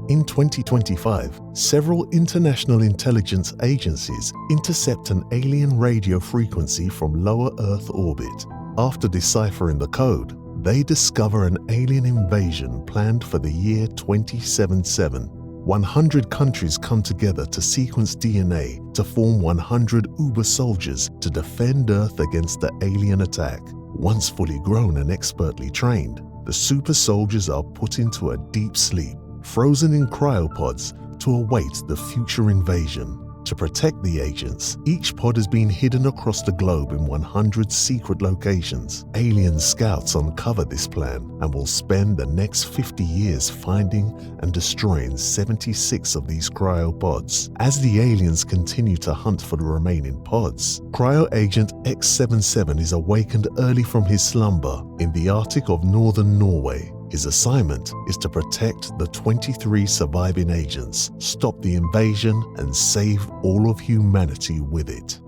In 2025, several international intelligence agencies intercept an alien radio frequency from lower Earth orbit. After deciphering the code, they discover an alien invasion planned for the year 2077. 100 countries come together to sequence DNA to form 100 Uber soldiers to defend Earth against the alien attack. Once fully grown and expertly trained, the super soldiers are put into a deep sleep, frozen in cryopods to await the future invasion. To protect the agents, each pod has been hidden across the globe in 100 secret locations. Alien scouts uncover this plan and will spend the next 50 years finding and destroying 76 of these cryopods. As the aliens continue to hunt for the remaining pods, Cryo Agent X77 is awakened early from his slumber in the Arctic of Northern Norway. His assignment is to protect the 23 surviving agents, stop the invasion, and save all of humanity with it.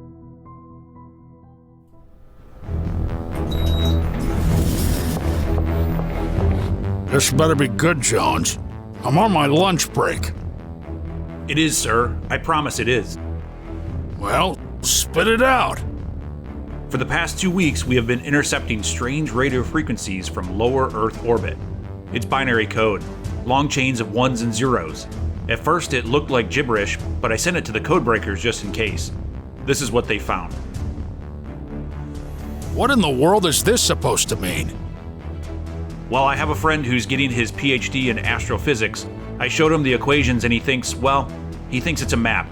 This better be good, Jones. I'm on my lunch break. It is, sir. I promise it is. Well, spit it out. For the past 2 weeks, we have been intercepting strange radio frequencies from lower Earth orbit. It's binary code, long chains of ones and zeros. At first it looked like gibberish, but I sent it to the code breakers just in case. This is what they found. What in the world is this supposed to mean? Well, I have a friend who's getting his PhD in astrophysics. I showed him the equations and he thinks it's a map.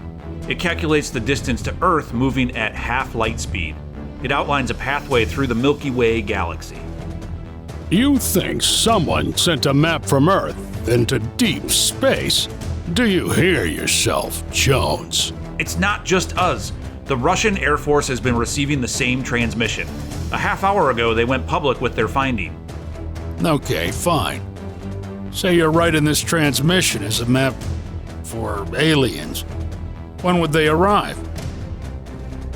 It calculates the distance to Earth moving at half light speed. It outlines a pathway through the Milky Way galaxy. You think someone sent a map from Earth into deep space? Do you hear yourself, Jones? It's not just us. The Russian Air Force has been receiving the same transmission. A half hour ago, they went public with their finding. Okay, fine. Say you're right and this transmission is a map for aliens. When would they arrive?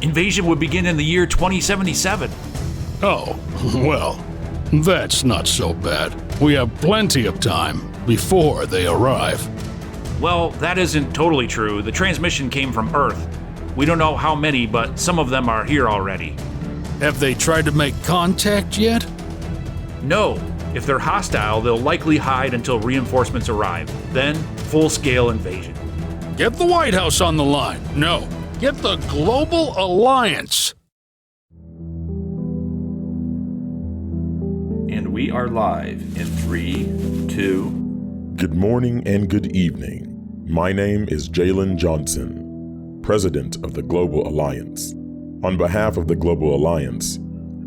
Invasion would begin in the year 2077. Oh, well, that's not so bad. We have plenty of time before they arrive. Well, that isn't totally true. The transmission came from Earth. We don't know how many, but some of them are here already. Have they tried to make contact yet? No. If they're hostile, they'll likely hide until reinforcements arrive. Then, full-scale invasion. Get the White House on the line. No, get the Global Alliance. And we are live in 3, 2... Good morning and good evening. My name is Jalen Johnson, President of the Global Alliance. On behalf of the Global Alliance,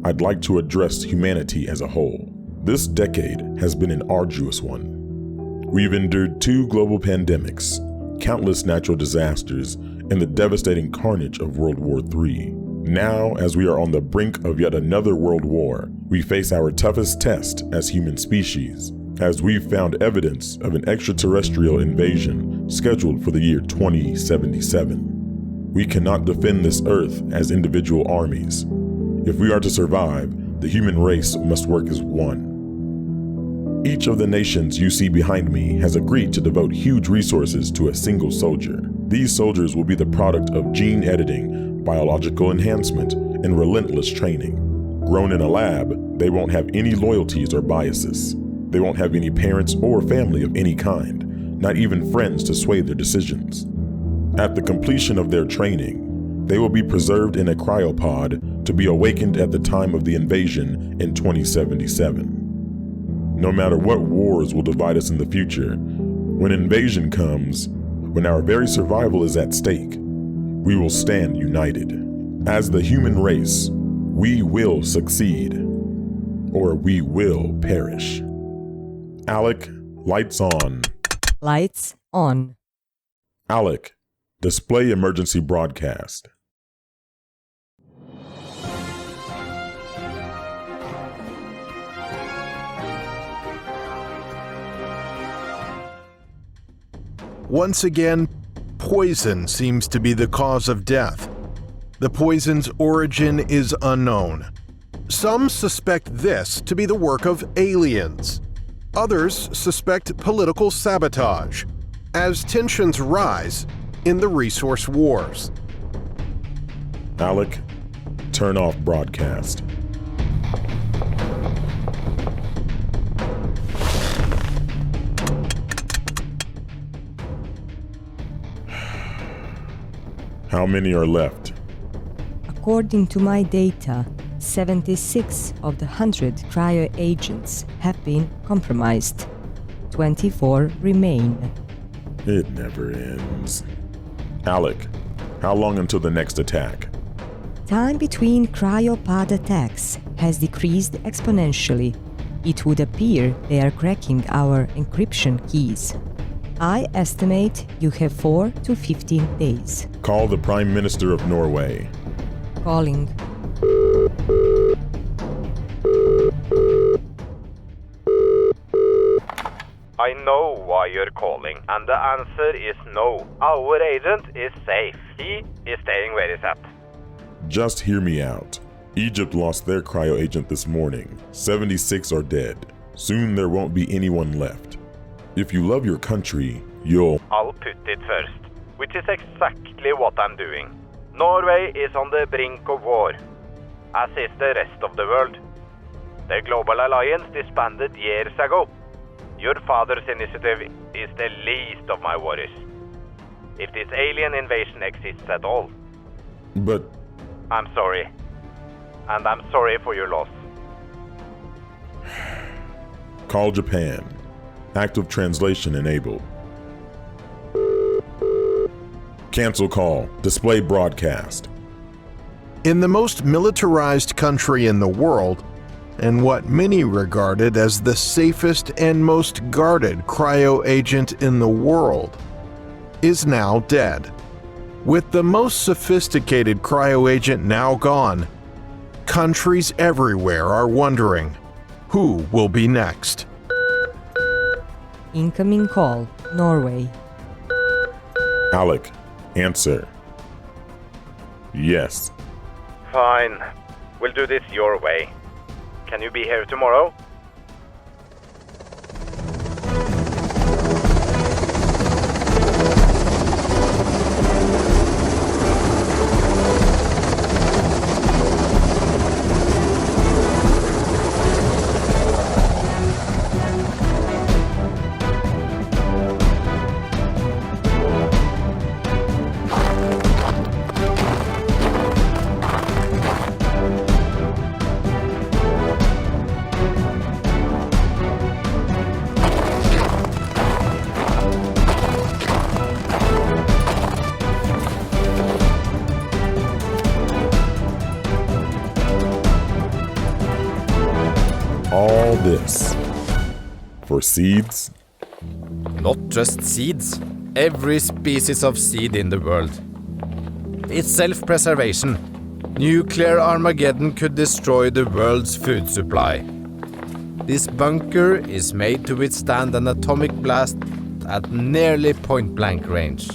I'd like to address humanity as a whole. This decade has been an arduous one. We've endured 2 global pandemics, countless natural disasters, and the devastating carnage of World War III. Now, as we are on the brink of yet another world war, we face our toughest test as human species, as we've found evidence of an extraterrestrial invasion scheduled for the year 2077. We cannot defend this Earth as individual armies. If we are to survive, the human race must work as one. Each of the nations you see behind me has agreed to devote huge resources to a single soldier. These soldiers will be the product of gene editing, biological enhancement, and relentless training. Grown in a lab, they won't have any loyalties or biases. They won't have any parents or family of any kind, not even friends to sway their decisions. At the completion of their training, they will be preserved in a cryopod to be awakened at the time of the invasion in 2077. No matter what wars will divide us in the future, when invasion comes, when our very survival is at stake, we will stand united. As the human race, we will succeed, or we will perish. Alec, lights on. Lights on. Alec, display emergency broadcast. Once again, poison seems to be the cause of death. The poison's origin is unknown. Some suspect this to be the work of aliens. Others suspect political sabotage. as tensions rise in the resource wars. Alec, turn off broadcast. How many are left? According to my data, 76 of the 100 cryo agents have been compromised. 24 remain. It never ends. Alec, how long until the next attack? Time between cryopod attacks has decreased exponentially. It would appear they are cracking our encryption keys. I estimate you have 4 to 15 days. Call the Prime Minister of Norway. Calling. I know why you're calling, and the answer is no. Our agent is safe. He is staying where he's at. Just hear me out. Egypt lost their cryo agent this morning. 76 are dead. Soon there won't be anyone left. If you love your country, you'll... I'll put it first, which is exactly what I'm doing. Norway is on the brink of war, as is the rest of the world. The Global Alliance disbanded years ago. Your father's initiative is the least of my worries. If this alien invasion exists at all. But... I'm sorry. And I'm sorry for your loss. Call Japan. Active translation enabled. Cancel call. Display broadcast. In the most militarized country in the world, and what many regarded as the safest and most guarded cryo agent in the world, is now dead. With the most sophisticated cryo agent now gone, countries everywhere are wondering, who will be next? Incoming call, Norway. Alec, answer. Yes. Fine. We'll do this your way. Can you be here tomorrow? All this for seeds? Not just seeds, every species of seed in the world. It's self-preservation. Nuclear Armageddon could destroy the world's food supply. This bunker is made to withstand an atomic blast at nearly point-blank range.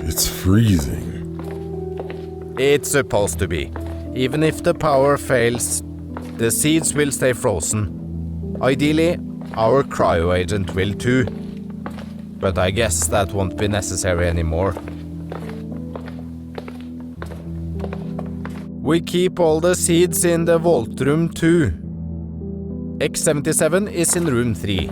It's freezing. It's supposed to be. Even if the power fails, the seeds will stay frozen. Ideally, our cryo agent will too. But I guess that won't be necessary anymore. We keep all the seeds in the vault room too. X77 is in room 3.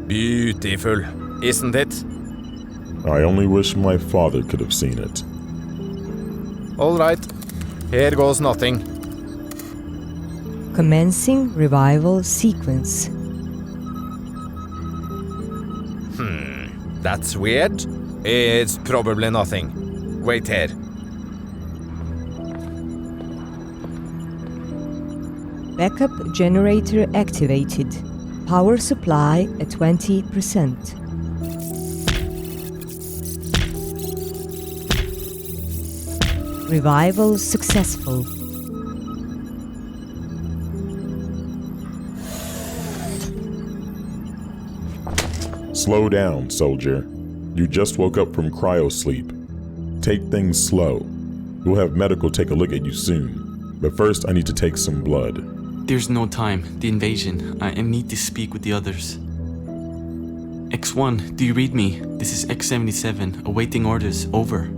Beautiful, isn't it? I only wish my father could have seen it. All right, here goes nothing. Commencing revival sequence. That's weird. It's probably nothing. Wait here. Backup generator activated. Power supply at 20%. Revival successful. Slow down, soldier. You just woke up from cryosleep. Take things slow. We'll have medical take a look at you soon. But first, I need to take some blood. There's no time. The invasion. I need to speak with the others. X1, do you read me? This is X77, awaiting orders. Over.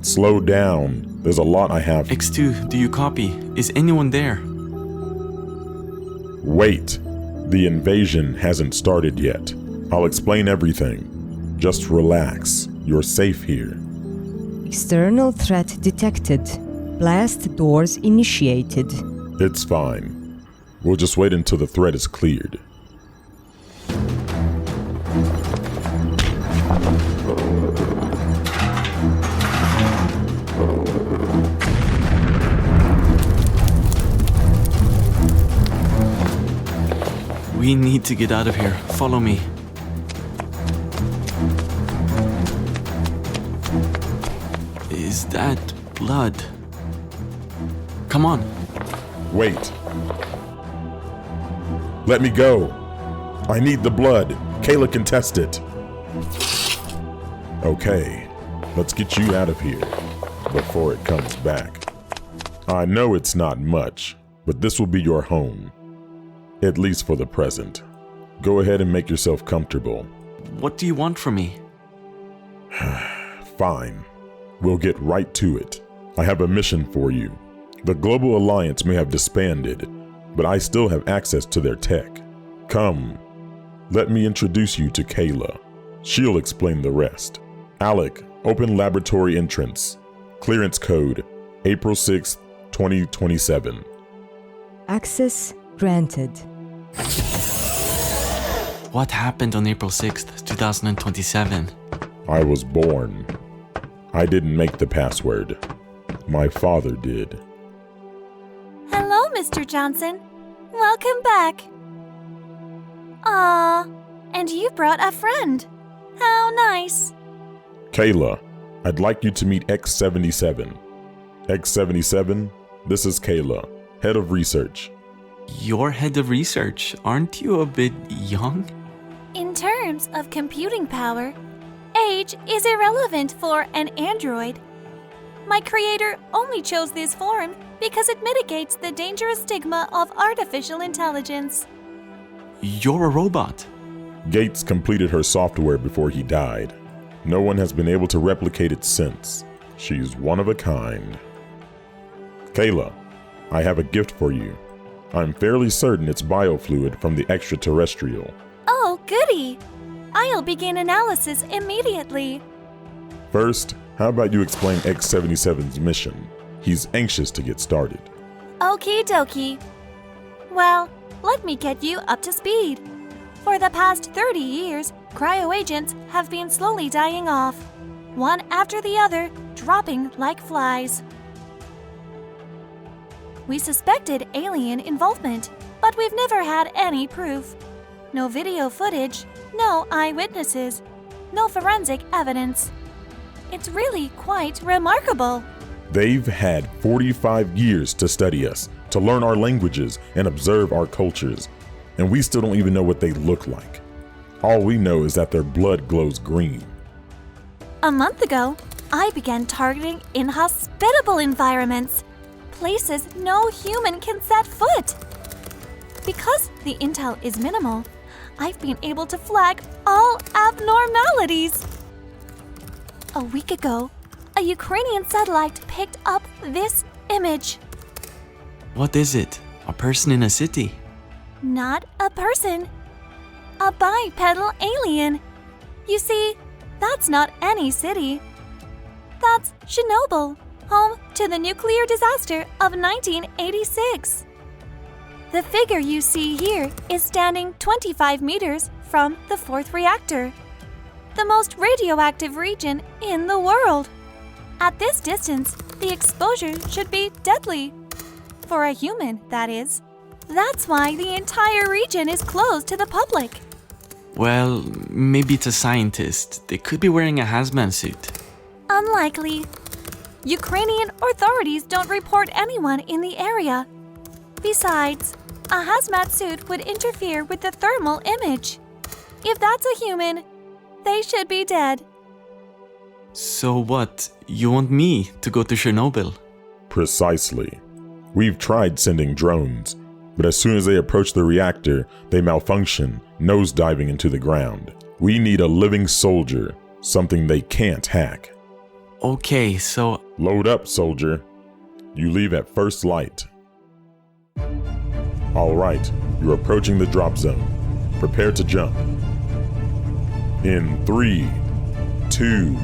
Slow down. There's a lot I have. X2, do you copy? Is anyone there? Wait. The invasion hasn't started yet. I'll explain everything. Just relax. You're safe here. External threat detected. Blast doors initiated. It's fine. We'll just wait until the threat is cleared. We need to get out of here. Follow me. Is that blood? Come on. Wait. Let me go. I need the blood. Kayla can test it. Okay, let's get you out of here before it comes back. I know it's not much, but this will be your home. At least for the present. Go ahead and make yourself comfortable. What do you want from me? Fine. We'll get right to it. I have a mission for you. The Global Alliance may have disbanded, but I still have access to their tech. Come, let me introduce you to Kayla. She'll explain the rest. Alec, open laboratory entrance. Clearance code, April 6th, 2027. Access granted. What happened on April 6th, 2027? I was born. I didn't make the password. My father did. Hello, Mr. Johnson. Welcome back. Aw, and you brought a friend. How nice. Kayla, I'd like you to meet X77. X77, this is Kayla, head of research. You're head of research. Aren't you a bit young? In terms of computing power, age is irrelevant for an android. My creator only chose this form because it mitigates the dangerous stigma of artificial intelligence. You're a robot. Gates completed her software before he died. No one has been able to replicate it since. She's one of a kind. Kayla, I have a gift for you. I'm fairly certain it's biofluid from the extraterrestrial. Oh, goody! I'll begin analysis immediately. First, how about you explain X77's mission? He's anxious to get started. Okie dokie. Well, let me get you up to speed. For the past 30 years, cryo agents have been slowly dying off, one after the other, dropping like flies. We suspected alien involvement, but we've never had any proof. No video footage, no eyewitnesses, no forensic evidence. It's really quite remarkable. They've had 45 years to study us, to learn our languages and observe our cultures, and we still don't even know what they look like. All we know is that their blood glows green. A month ago, I began targeting inhospitable environments, places no human can set foot. Because the intel is minimal, I've been able to flag all abnormalities. A week ago, a Ukrainian satellite picked up this image. What is it? A person in a city? Not a person. A bipedal alien. You see, that's not any city. That's Chernobyl, home to the nuclear disaster of 1986. The figure you see here is standing 25 meters from the fourth reactor, the most radioactive region in the world. At this distance, the exposure should be deadly. For a human, that is. That's why the entire region is closed to the public. Well, maybe it's a scientist. They could be wearing a hazmat suit. Unlikely. Ukrainian authorities don't report anyone in the area. Besides, a hazmat suit would interfere with the thermal image. If that's a human, they should be dead. So what? You want me to go to Chernobyl? Precisely. We've tried sending drones, but as soon as they approach the reactor, they malfunction, nosediving into the ground. We need a living soldier, something they can't hack. Okay, so... Load up, soldier. You leave at first light. All right, you're approaching the drop zone. Prepare to jump. In 3, 2...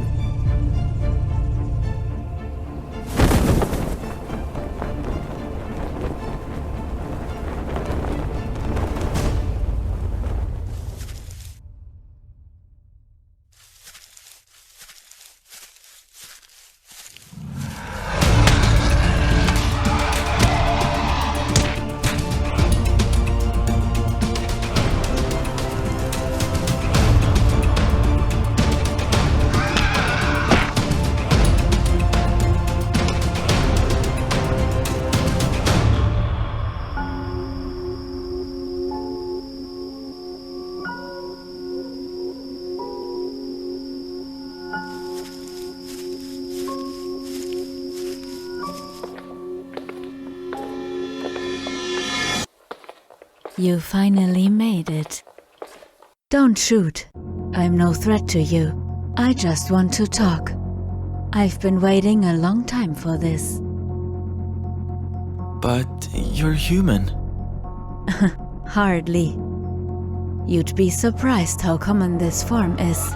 You finally made it. Don't shoot. I'm no threat to you. I just want to talk. I've been waiting a long time for this. But you're human. Hardly. You'd be surprised how common this form is.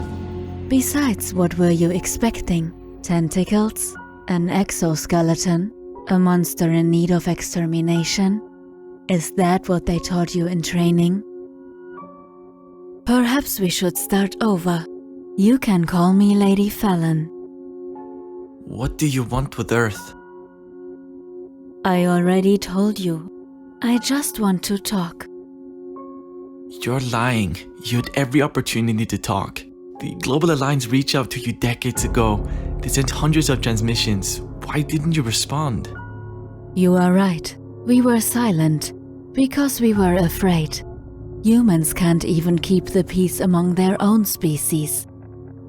Besides, what were you expecting? Tentacles? An exoskeleton? A monster in need of extermination? Is that what they taught you in training? Perhaps we should start over. You can call me Lady Fallon. What do you want with Earth? I already told you. I just want to talk. You're lying. You had every opportunity to talk. The Global Alliance reached out to you decades ago. They sent hundreds of transmissions. Why didn't you respond? You are right. We were silent because we were afraid. Humans can't even keep the peace among their own species.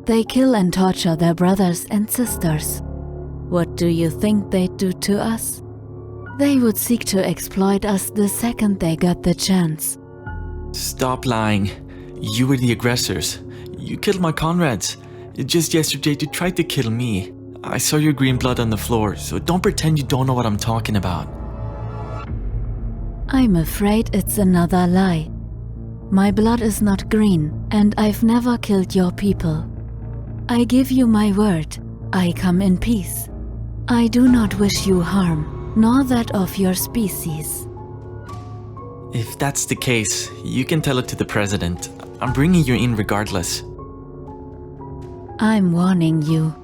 They kill and torture their brothers and sisters. What do you think they'd do to us? They would seek to exploit us the second they got the chance. Stop lying. You were the aggressors. You killed my comrades. Just yesterday you tried to kill me. I saw your green blood on the floor, so don't pretend you don't know what I'm talking about. I'm afraid it's another lie. My blood is not green, and I've never killed your people. I give you my word. I come in peace. I do not wish you harm, nor that of your species. If that's the case, you can tell it to the president. I'm bringing you in regardless. I'm warning you.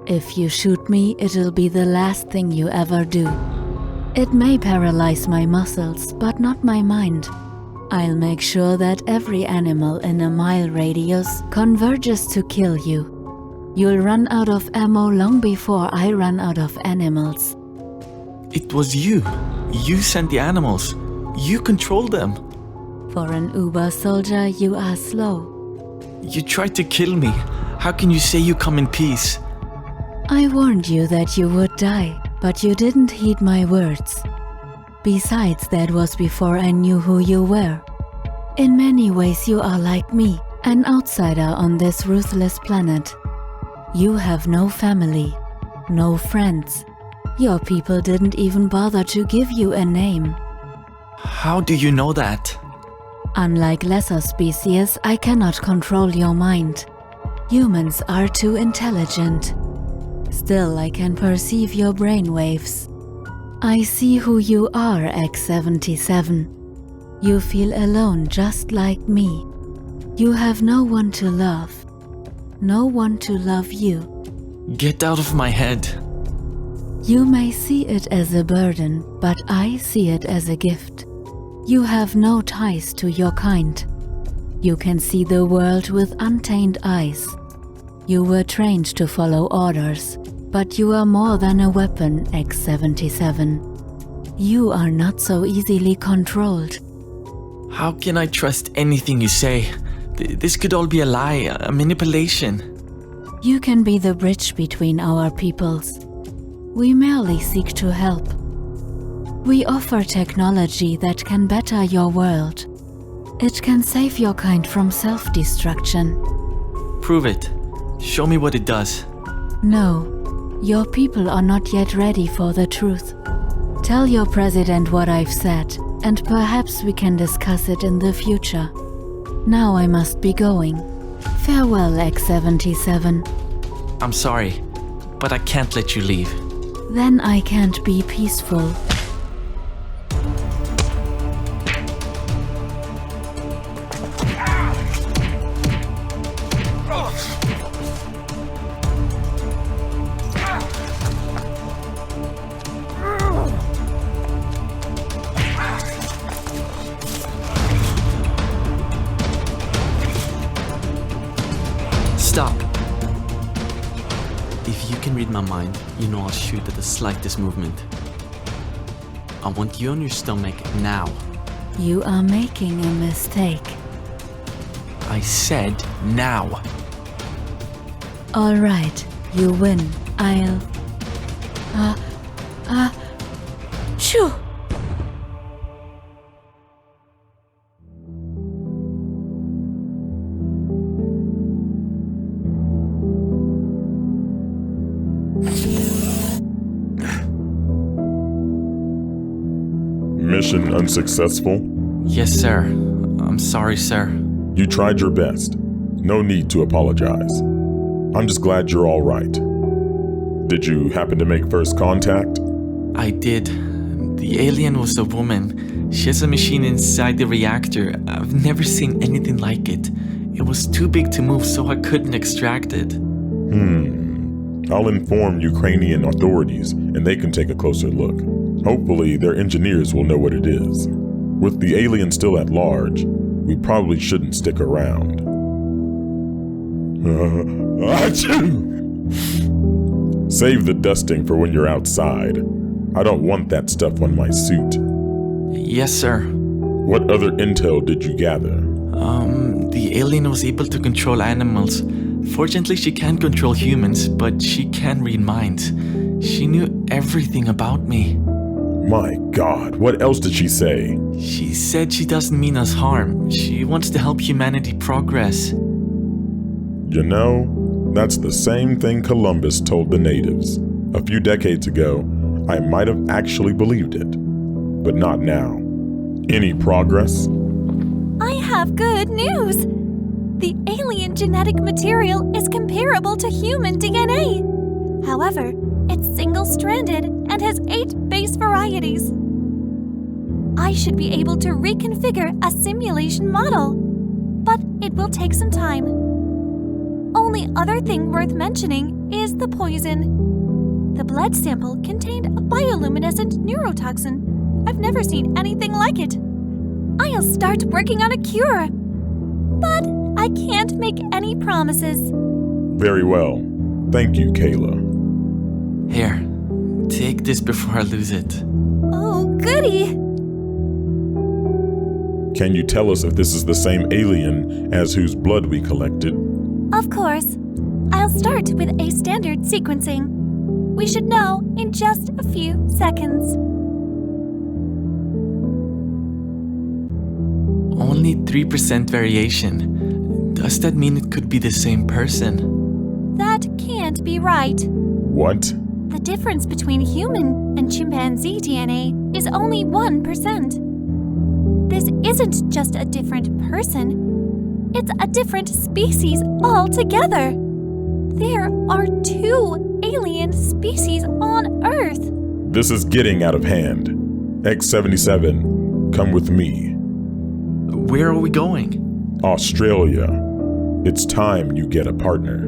If you shoot me, it'll be the last thing you ever do. It may paralyze my muscles, but not my mind. I'll make sure that every animal in a mile radius converges to kill you. You'll run out of ammo long before I run out of animals. It was you. You sent the animals. You controlled them. For an Uber soldier, you are slow. You tried to kill me. How can you say you come in peace? I warned you that you would die, but you didn't heed my words. Besides, that was before I knew who you were. In many ways, you are like me, an outsider on this ruthless planet. You have no family, no friends. Your people didn't even bother to give you a name. How do you know that? Unlike lesser species, I cannot control your mind. Humans are too intelligent. Still, I can perceive your brainwaves. I see who you are, X77. You feel alone just like me. You have no one to love. No one to love you. Get out of my head. You may see it as a burden, but I see it as a gift. You have no ties to your kind. You can see the world with untainted eyes. You were trained to follow orders, but you are more than a weapon, X77. You are not so easily controlled. How can I trust anything you say? This could all be a lie, a manipulation. You can be the bridge between our peoples. We merely seek to help. We offer technology that can better your world. It can save your kind from self-destruction. Prove it. Show me what it does. No, your people are not yet ready for the truth. Tell your president what I've said, and perhaps we can discuss it in the future. Now I must be going. Farewell, X77. I'm sorry, but I can't let you leave. Then I can't be peaceful. Stop. If you can read my mind, you know I'll shoot at the slightest movement. I want you on your stomach now. You are making a mistake. I said now. All right, you win. I'll... Shoo! Mission unsuccessful? Yes, sir. I'm sorry, sir. You tried your best. No need to apologize. I'm just glad you're all right. Did you happen to make first contact? I did. The alien was a woman. She has a machine inside the reactor. I've never seen anything like it. It was too big to move, so I couldn't extract it. I'll inform Ukrainian authorities, and they can take a closer look. Hopefully, their engineers will know what it is. With the alien still at large, we probably shouldn't stick around. Achoo! Save the dusting for when you're outside. I don't want that stuff on my suit. Yes, sir. What other intel did you gather? The alien was able to control animals. Fortunately, she can't control humans, but she can read minds. She knew everything about me. My God, what else did she say? She said she doesn't mean us harm. She wants to help humanity progress. You know, that's the same thing Columbus told the natives. A few decades ago, I might have actually believed it, but not now. Any progress? I have good news! The alien genetic material is comparable to human DNA. However, it's single-stranded and has 8 base varieties. I should be able to reconfigure a simulation model, but it will take some time. Only other thing worth mentioning is the poison. The blood sample contained a bioluminescent neurotoxin. I've never seen anything like it. I'll start working on a cure, but I can't make any promises. Very well. Thank you, Kayla. Here, take this before I lose it. Oh, goody! Can you tell us if this is the same alien as whose blood we collected? Of course. I'll start with a standard sequencing. We should know in just a few seconds. Only 3% variation. Does that mean it could be the same person? That can't be right. What? The difference between human and chimpanzee DNA is only 1%. This isn't just a different person, it's a different species altogether. There are 2 alien species on Earth. This is getting out of hand. X77, come with me. Where are we going? Australia. It's time you get a partner.